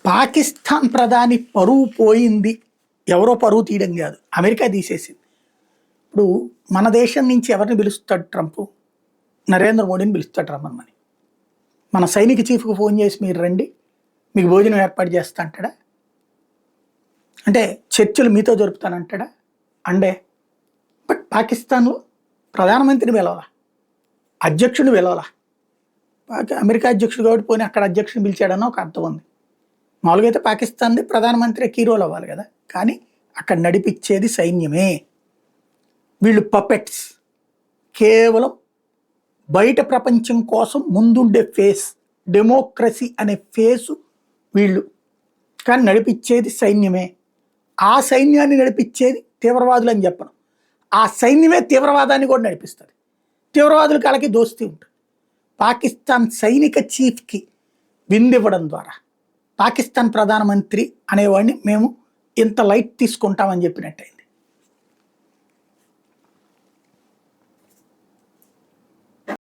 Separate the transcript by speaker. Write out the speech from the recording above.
Speaker 1: పాకిస్తాన్ ప్రధాని పరువు పోయింది, ఎవరో పరువు తీయడం కాదు, అమెరికా తీసేసింది. ఇప్పుడు మన దేశం నుంచి ఎవరిని పిలుస్తాడు ట్రంప్? నరేంద్ర మోడీని పిలుస్తాడు రమ్మని. మన సైనిక చీఫ్కి ఫోన్ చేసి మీరు రండి, మీకు భోజనం ఏర్పాటు చేస్తా అంటాడా? అంటే చర్చలు మీతో జరుపుతానంటాడా? అంటే బట్ పాకిస్తాన్లో ప్రధానమంత్రిని పిలవాలా, అధ్యక్షుడిని పిలవాలా. అమెరికా అధ్యక్షుడు కాబట్టి పోనీ అక్కడ అధ్యక్షుడిని పిలిచాడన్న ఒక అర్థం ఉంది. మామూలుగా అయితే పాకిస్తాన్ది ప్రధానమంత్రి కీ రోల్ అవ్వాలి కదా, కానీ అక్కడ నడిపించేది సైన్యమే. వీళ్ళు పపెట్స్, కేవలం బయట ప్రపంచం కోసం ముందుండే ఫేస్, డెమోక్రసీ అనే ఫేసు వీళ్ళు, కానీ నడిపించేది సైన్యమే. ఆ సైన్యాన్ని నడిపించేది తీవ్రవాదులు అని చెప్పను, ఆ సైన్యమే తీవ్రవాదాన్ని కూడా నడిపిస్తుంది. తీవ్రవాదుల కాళ్ళకి దోస్తీ ఉంటుంది. పాకిస్తాన్ సైనిక చీఫ్కి విందివ్వడం ద్వారా పాకిస్తాన్ ప్రధానమంత్రి అనేవాడిని మేము ఇంత లైట్ తీసుకుంటామని చెప్పినట్టయింది.